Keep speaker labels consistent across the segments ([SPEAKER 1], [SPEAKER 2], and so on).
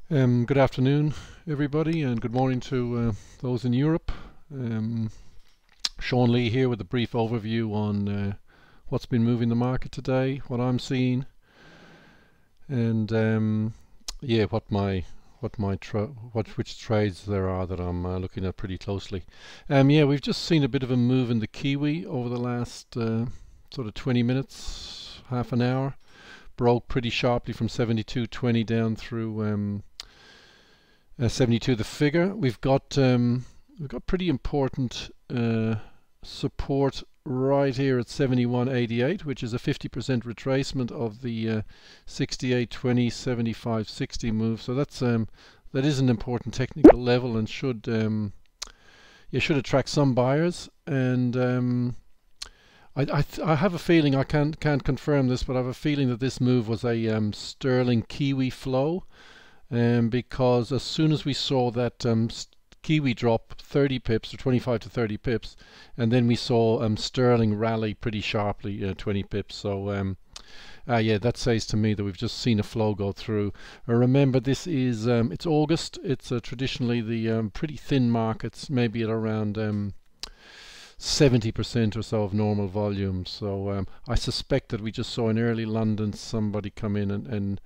[SPEAKER 1] Good afternoon, everybody, and good morning to those in Europe. Um, Sean Lee here with a brief overview on what's been moving the market today, what I'm seeing, and yeah, which trades there are that I'm looking at pretty closely. Yeah, we've just seen a bit of a move in the Kiwi over the last sort of 20 minutes, half an hour. Broke pretty sharply from 72.20 down through 72 the figure. We've got pretty important support right here at 71.88, which is a 50% retracement of the 68.20 75.60 move. So that is an important technical level and should should attract some buyers. And I have a feeling, I can't confirm this, but I have a feeling that this move was a sterling Kiwi flow. Because as soon as we saw that Kiwi drop 30 pips or 25 to 30 pips, and then we saw sterling rally pretty sharply 20 pips. So yeah, that says to me that we've just seen a flow go through. Remember, this is it's August. It's traditionally the pretty thin markets, maybe at around 70% or so of normal volume. So I suspect that we just saw in early London somebody come in and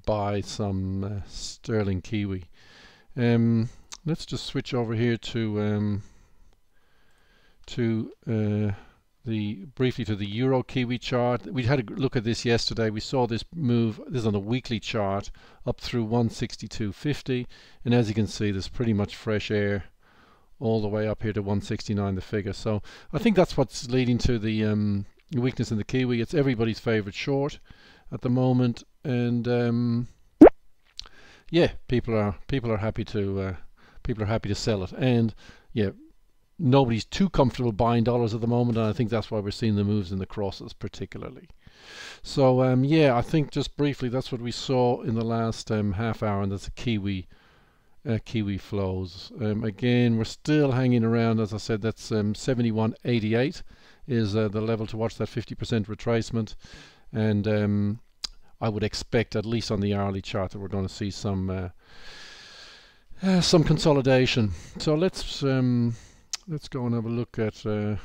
[SPEAKER 1] buy some sterling Kiwi. Let's just switch over here to briefly to the Euro Kiwi chart. We had a look at this yesterday. We saw this move. This is on a weekly chart up through 162.50, and as you can see, there's pretty much fresh air all the way up here to 169 the figure. So I think that's what's leading to the weakness in the Kiwi. It's everybody's favorite short at the moment, and yeah, people are happy to sell it, and yeah, nobody's too comfortable buying dollars at the moment, and I think that's why we're seeing the moves in the crosses particularly. So yeah, I think just briefly that's what we saw in the last half hour, and that's a Kiwi flows. Again, we're still hanging around, as I said. That's 71.88 is the level to watch, that 50% retracement. And I would expect, at least on the hourly chart, that we're going to see some consolidation. So let's go and have a look at the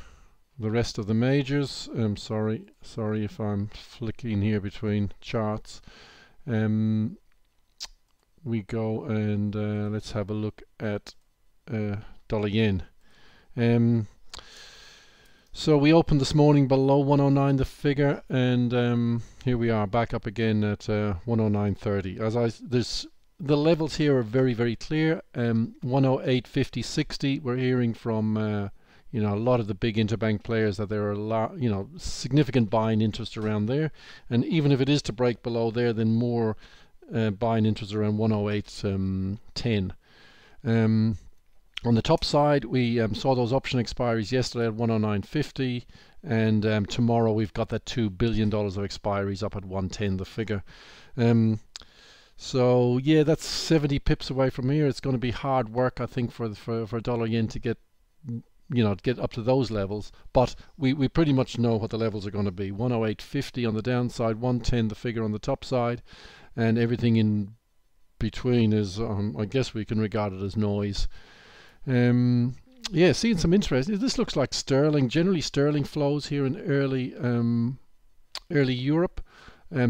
[SPEAKER 1] rest of the majors. Sorry if I'm flicking here between charts. We go and let's have a look at dollar yen. So we opened this morning below 109 the figure, and here we are back up again at 109.30. The levels here are very clear. 108.50.60. We're hearing from a lot of the big interbank players that there are significant buying interest around there, and even if it is to break below there, then more buying interest around 108.10. On the top side, we saw those option expiries yesterday at 109.50, and tomorrow we've got that $2 billion of expiries up at 110 the figure. So yeah, that's 70 pips away from here. It's going to be hard work, I think, for dollar yen to get up to those levels, but we pretty much know what the levels are going to be. 108.50 on the downside, 110 the figure on the top side, and everything in between is I guess we can regard it as noise. Yeah, seeing some interest. This looks like sterling. Generally, sterling flows here in early Europe.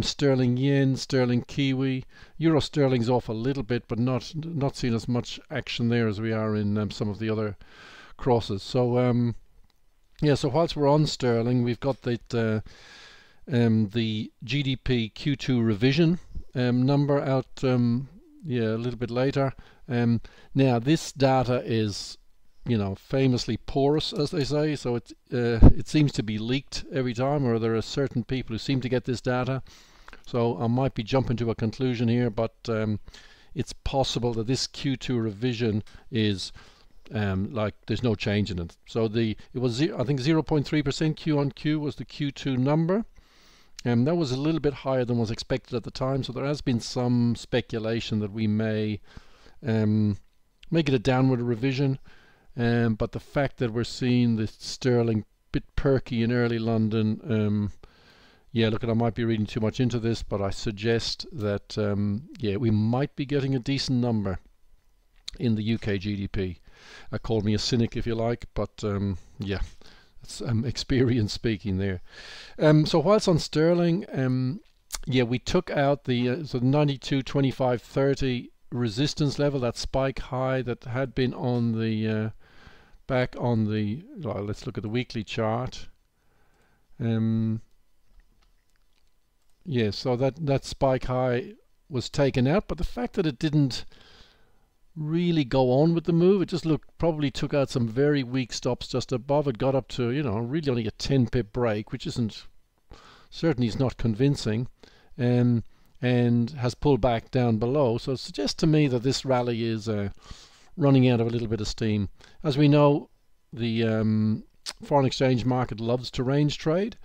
[SPEAKER 1] Sterling yen, sterling Kiwi, euro sterling's off a little bit, but not seeing as much action there as we are in some of the other crosses. So yeah, so whilst we're on sterling, we've got that the GDP Q2 revision number out yeah, a little bit later. Now this data is famously porous, as they say, so it seems to be leaked every time, or there are certain people who seem to get this data. So I might be jumping to a conclusion here, but it's possible that this Q2 revision is like there's no change in it. So it was I think 0.3% Q on Q was the Q2 number. That was a little bit higher than was expected at the time, so there has been some speculation that we may make it a downward revision. But the fact that we're seeing the sterling bit perky in early London, yeah, look, I might be reading too much into this, but I suggest that yeah, we might be getting a decent number in the UK GDP. Call me a cynic if you like, but yeah, that's experience speaking there. So whilst on sterling, yeah, we took out the so 92.25.30 resistance level, that spike high that had been on the back on the. Well, let's look at the weekly chart. Yeah, so that spike high was taken out, but the fact that it didn't really go on with the move, it just probably took out some very weak stops just above it, got up to, you know, really only a 10 pip break, which certainly is not convincing, and has pulled back down below. So it suggests to me that this rally is running out of a little bit of steam. As we know, the foreign exchange market loves to range trade,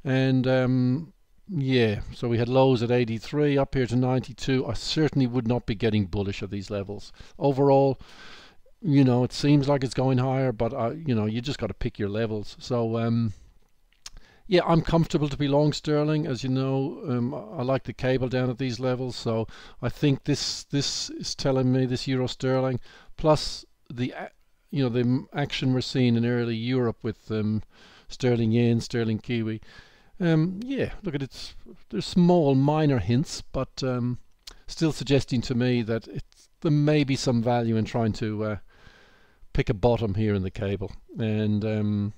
[SPEAKER 1] and yeah, so we had lows at 83, up here to 92. I certainly would not be getting bullish at these levels. Overall, you know, it seems like it's going higher, but you know, you just got to pick your levels. So yeah, I'm comfortable to be long sterling. As you know, I like the cable down at these levels, so I think this is telling me, this euro sterling, plus the you know, the action we're seeing in early Europe with sterling yen, sterling kiwi. Yeah, look at it. There's small, minor hints, but still suggesting to me that there may be some value in trying to pick a bottom here in the cable. And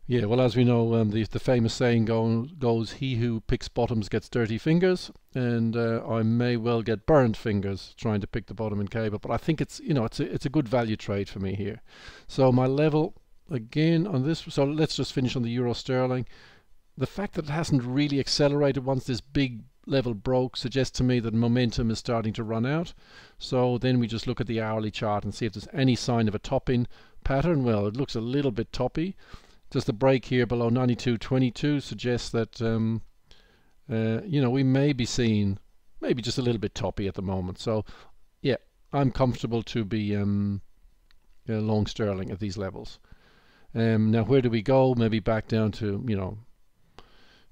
[SPEAKER 1] yeah, well, as we know, the famous saying goes, "He who picks bottoms gets dirty fingers," and I may well get burned fingers trying to pick the bottom in cable. But I think it's, you know, it's a good value trade for me here. So my level again on this. So let's just finish on the euro sterling. The fact that it hasn't really accelerated once this big level broke suggests to me that momentum is starting to run out. So then we just look at the hourly chart and see if there's any sign of a topping pattern. Well, it looks a little bit toppy. Just the break here below 92.22 suggests that you know, we may be seeing maybe just a little bit toppy at the moment. So yeah, I'm comfortable to be long sterling at these levels. Now where do we go? Maybe back down to, you know,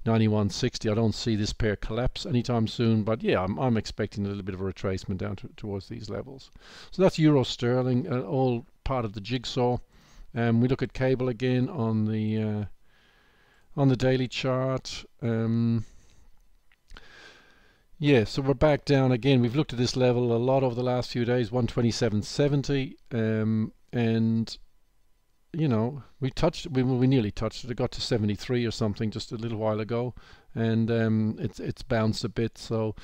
[SPEAKER 1] 91.60. I don't see this pair collapse anytime soon, but yeah, I'm expecting a little bit of a retracement down towards these levels. So that's euro sterling, all part of the jigsaw. We look at cable again on the daily chart. Yeah, so we're back down again. We've looked at this level a lot over the last few days, 127.70, and you know, we nearly touched it. It got to 73 or something just a little while ago, and it's bounced a bit. So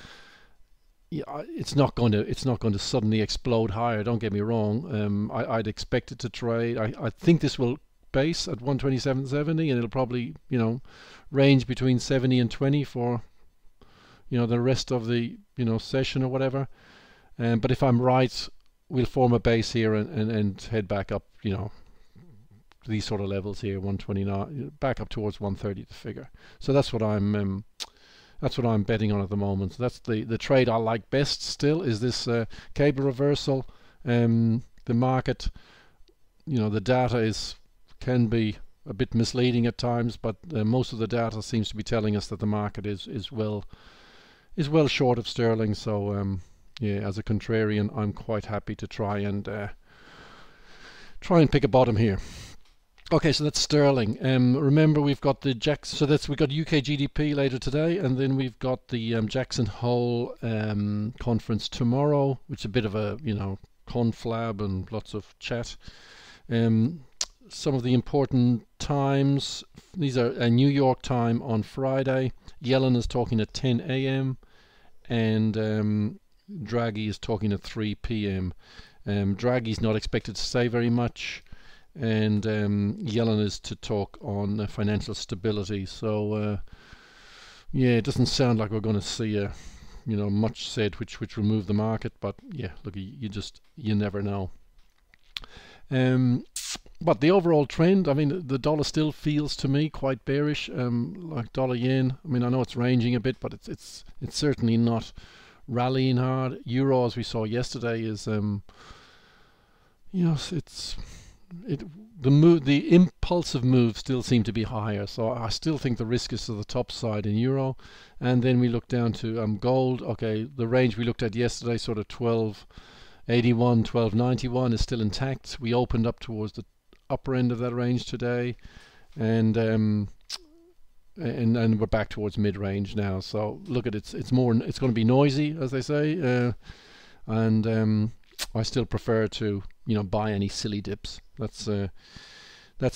[SPEAKER 1] yeah, it's not going to suddenly explode higher. Don't get me wrong. I'd expect it to trade. I think this will base at 127.70, and it'll probably, you know, range between 70 and 20 for, you know, the rest of the, you know, session or whatever. But if I'm right, we'll form a base here and head back up, you know, these sort of levels here, 129, back up towards 130 the figure. So that's what I'm betting on at the moment. So that's the trade I like best still, is this cable reversal. The market, you know, the data can be a bit misleading at times, but most of the data seems to be telling us that the market is well short of sterling. So yeah, as a contrarian, I'm quite happy to try and pick a bottom here. Okay, so that's sterling. Remember, we've got the we got UK GDP later today, and then we've got the Jackson Hole conference tomorrow, which is a bit of a, you know, conflab and lots of chat. Some of the important times, these are a New York time on Friday. Yellen is talking at 10 a.m. and Draghi is talking at 3 p.m. Draghi's not expected to say very much, and Yellen is to talk on financial stability. So yeah, it doesn't sound like we're going to see much said which will move the market, but yeah, look, you never know. But the overall trend, I mean, the dollar still feels to me quite bearish, like dollar yen. I mean, I know it's ranging a bit, but it's certainly not rallying hard. Euro, as we saw yesterday, is it's it the impulsive moves still seem to be higher, so I still think the risk is to the top side in euro. And then we look down to gold. Okay, the range we looked at yesterday, sort of 1281, 1291, is still intact. We opened up towards the upper end of that range today, and we're back towards mid-range now. So look at it's going to be noisy, as they say, and I still prefer to buy any silly dips. That's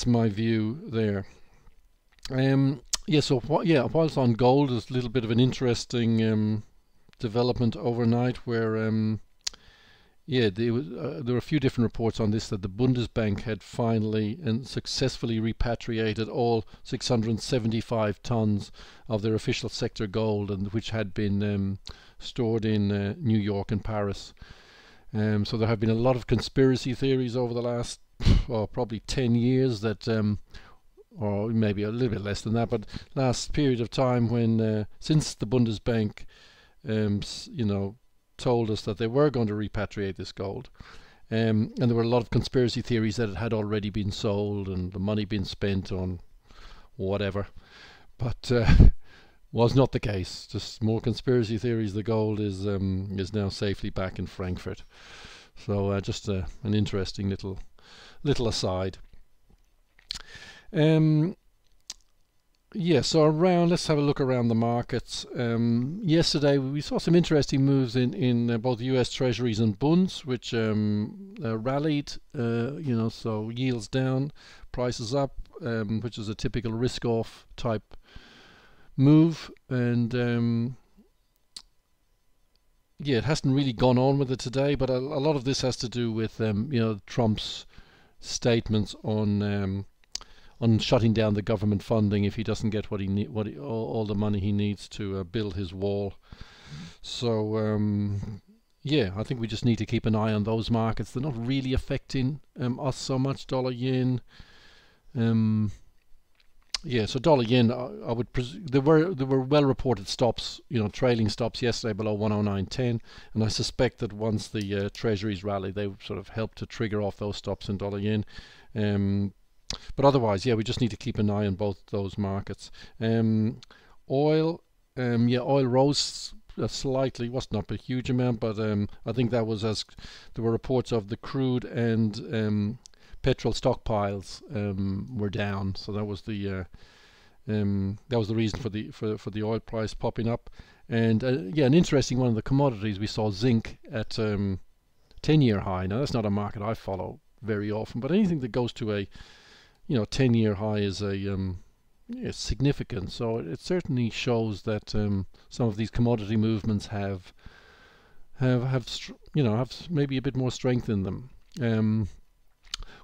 [SPEAKER 1] my view there. Yeah. So whilst on gold, there's a little bit of an interesting development overnight where there were a few different reports on this, that the Bundesbank had finally and successfully repatriated all 675 tons of their official sector gold, and which had been stored in New York and Paris. So there have been a lot of conspiracy theories over the last probably 10 years that, or maybe a little bit less than that, but last period of time when since the Bundesbank told us that they were going to repatriate this gold, and there were a lot of conspiracy theories that it had already been sold and the money been spent on whatever, but was not the case. Just more conspiracy theories. The gold is now safely back in Frankfurt. So just an interesting little aside. So let's have a look around the markets. Yesterday we saw some interesting moves in both US Treasuries and bonds, which rallied. So yields down, prices up, which is a typical risk-off type move, and it hasn't really gone on with it today, but a lot of this has to do with Trump's statements on shutting down the government funding if he doesn't get all the money he needs to build his wall. So I think we just need to keep an eye on those markets. They're not really affecting us so much. Dollar yen. So dollar yen, I would there were well reported stops, trailing stops yesterday below 109.10, and I suspect that once the treasuries rally, they sort of help to trigger off those stops in dollar yen. But otherwise, we just need to keep an eye on both those markets. Oil, oil rose slightly, was not a huge amount, but I think that was as there were reports of the crude and petrol stockpiles were down, so that was the reason for the oil price popping up. And an interesting one of the commodities, we saw zinc at 10-year high. Now that's not a market I follow very often, but anything that goes to a 10-year high is significant. So it certainly shows that some of these commodity movements have maybe a bit more strength in them.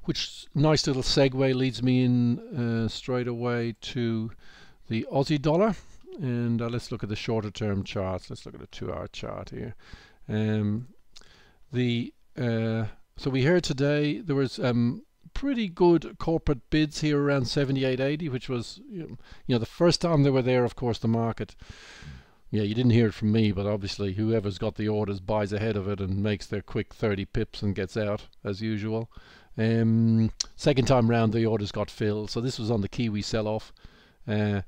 [SPEAKER 1] Which nice little segue leads me in straight away to the Aussie dollar, and let's look at the shorter term charts. Let's look at a 2-hour chart here. So we heard today there was pretty good corporate bids here around 78.80, which was the first time they were there. Of course, the market. You didn't hear it from me, but obviously whoever's got the orders buys ahead of it and makes their quick 30 pips and gets out as usual. Second time round the orders got filled, so this was on the Kiwi sell-off, and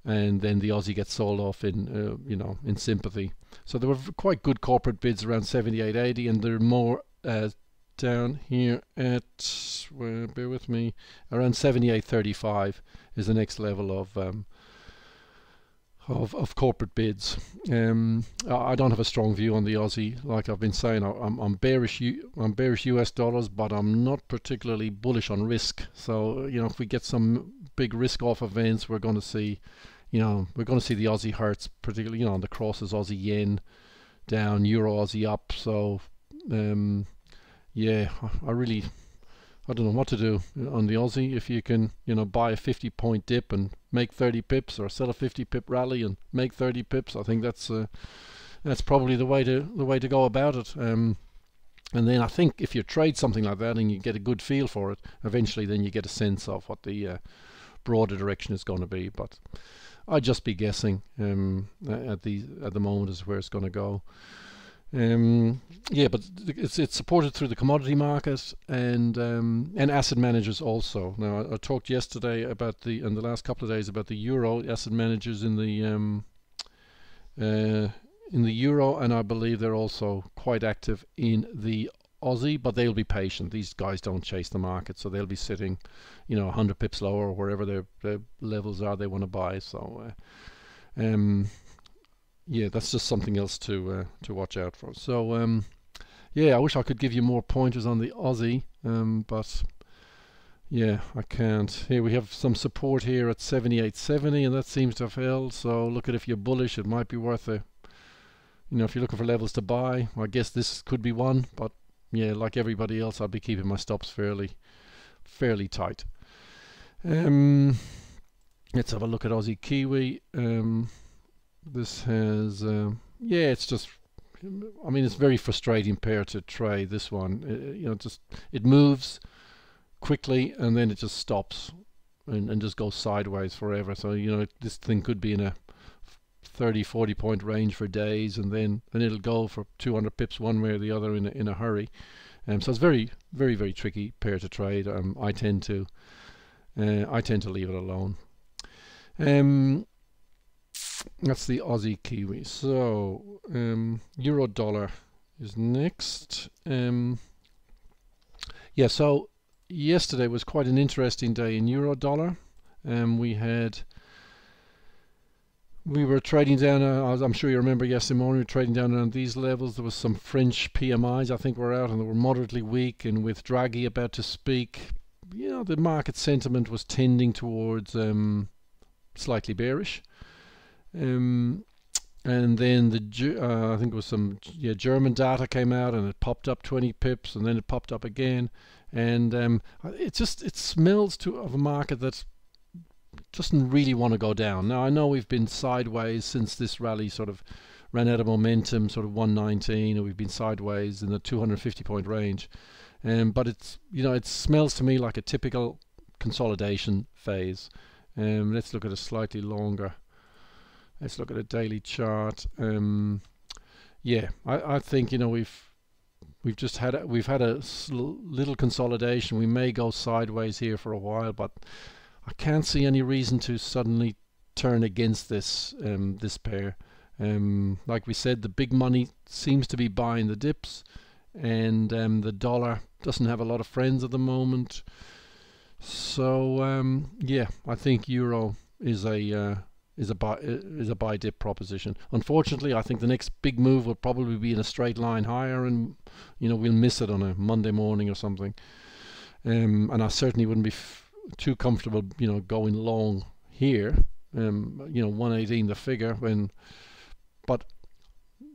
[SPEAKER 1] then the Aussie gets sold off in sympathy. So there were quite good corporate bids around 78.80, and there are more down here at bear with me, around 78.35 is the next level of corporate bids. I don't have a strong view on the Aussie. Like I've been saying, I'm bearish US dollars, but I'm not particularly bullish on risk. So if we get some big risk off events, we're going to see the Aussie hurts, particularly on the crosses. Aussie yen down, Euro Aussie up. So I don't know what to do on the Aussie. If you can, buy a 50-point dip and make 30 pips, or sell a 50-pip rally and make 30 pips, I think that's probably the way to go about it. And then I think if you trade something like that and you get a good feel for it, eventually then you get a sense of what the broader direction is going to be. But I'd just be guessing at the moment as where it's going to go. Yeah, but it's supported through the commodity market and asset managers also. Now I talked yesterday about in the last couple of days about the euro asset managers in the euro, and I believe they're also quite active in the Aussie, but they'll be patient. These guys don't chase the market, so they'll be sitting, 100 pips lower or wherever their levels are they want to buy. So yeah, that's just something else to watch out for. So yeah, I wish I could give you more pointers on the Aussie, but yeah, I can't. Here we have some support here at 78.70, and that seems to have held. So look at, if you're bullish, it might be worth if you're looking for levels to buy, I guess this could be one. But yeah, like everybody else, I'll be keeping my stops fairly tight. Let's have a look at Aussie Kiwi. This has yeah, it's just, I mean, it's very frustrating pair to trade, this one. It moves quickly and then it just stops and just goes sideways forever. So this thing could be in a 30-40 point range for days, and then it'll go for 200 pips one way or the other in a hurry. So it's very tricky pair to trade. I tend to leave it alone. That's the Aussie Kiwi. So euro dollar is next. Yeah, so yesterday was quite an interesting day in euro dollar. We were trading down, I'm sure you remember yesterday morning, we were trading down around these levels. There was some French PMIs, I think, were out, and they were moderately weak. And with Draghi about to speak, the market sentiment was tending towards slightly bearish. And then I think it was some German data came out, and it popped up 20 pips, and then it popped up again. And it smells of a market that doesn't really want to go down. Now I know we've been sideways since this rally sort of ran out of momentum, sort of 119, and we've been sideways in the 250 point range. But it smells to me like a typical consolidation phase. Let's look at a slightly longer. Let's look at a daily chart. Yeah, I think we've had a little consolidation. We may go sideways here for a while, but I can't see any reason to suddenly turn against this pair. Like we said, the big money seems to be buying the dips, and the dollar doesn't have a lot of friends at the moment. So yeah, I think euro is a buy dip proposition. Unfortunately, I think the next big move will probably be in a straight line higher, and we'll miss it on a Monday morning or something. And I certainly wouldn't be too comfortable going long here. 118 the figure, but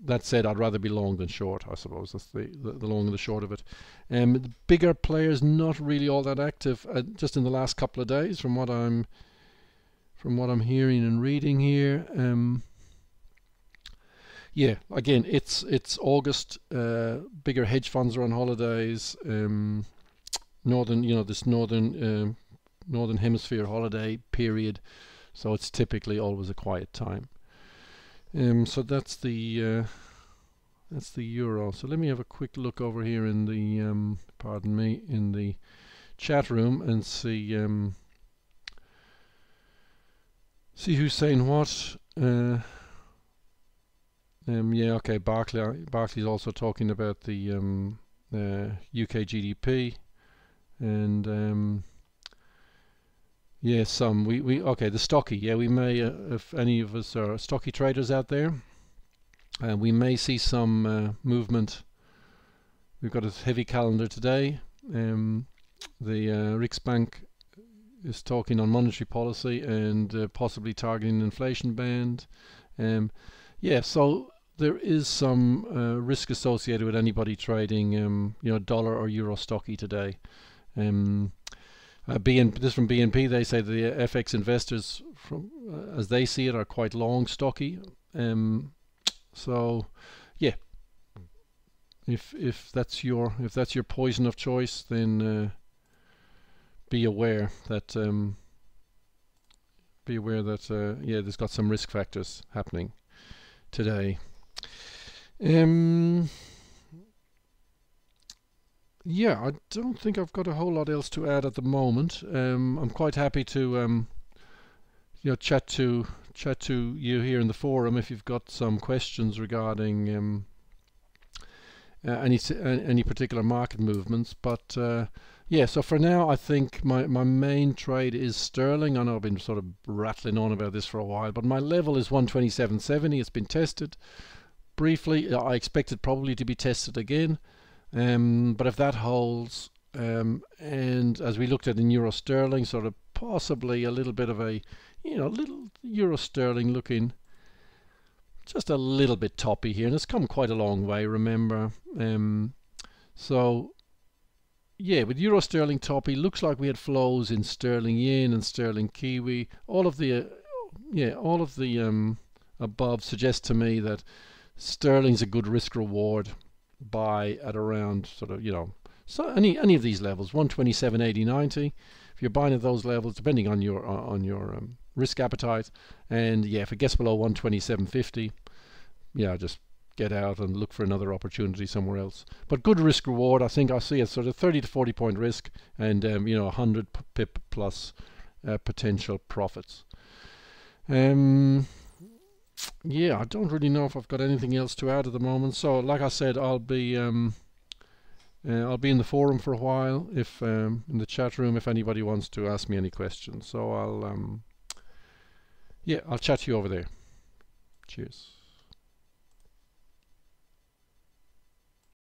[SPEAKER 1] that said, I'd rather be long than short, I suppose. That's the long and the short of it. The bigger players not really all that active just in the last couple of days, from what I'm hearing and reading here. Yeah, again, it's August. Bigger hedge funds are on holidays. Northern hemisphere holiday period, so it's typically always a quiet time. So that's the euro. So let me have a quick look over here in the in the chat room and see who's saying what. Yeah, okay. Barclay's also talking about the UK GDP, and yeah, the stocky. Yeah, we may, if any of us are stocky traders out there, we may see some movement. We've got a heavy calendar today. The Riksbank is talking on monetary policy and possibly targeting an inflation band. Yeah, so there is some risk associated with anybody trading, dollar or euro stocky today. This from BNP. They say the FX investors, as they see it, are quite long stocky. So, yeah, if that's your poison of choice, then be aware that yeah, there's got some risk factors happening today. Um, yeah, I don't think I've got a whole lot else to add at the moment. I'm quite happy to chat to you here in the forum if you've got some questions regarding any particular market movements. But yeah, so for now, I think my main trade is sterling. I know I've been sort of rattling on about this for a while, but my level is 127.70. It's been tested briefly. I expect it probably to be tested again. But if that holds, and as we looked at in euro sterling, sort of possibly a little bit of a, little euro sterling looking just a little bit toppy here, and it's come quite a long way, remember. So yeah, with euro sterling toppy, looks like we had flows in sterling yen and sterling kiwi. All of the above suggests to me that sterling's a good risk reward buy at around sort of, so any of these levels, 127.80, 90. If you're buying at those levels, depending on your risk appetite, and yeah, if it gets below 127.50, yeah, just get out and look for another opportunity somewhere else. But good risk reward, I think I see a sort of 30 to 40 point risk, and 100 pip plus potential profits. Yeah, I don't really know if I've got anything else to add at the moment. So, like I said, I'll be in the forum for a while, if in the chat room, if anybody wants to ask me any questions. So I'll chat to you over there. Cheers.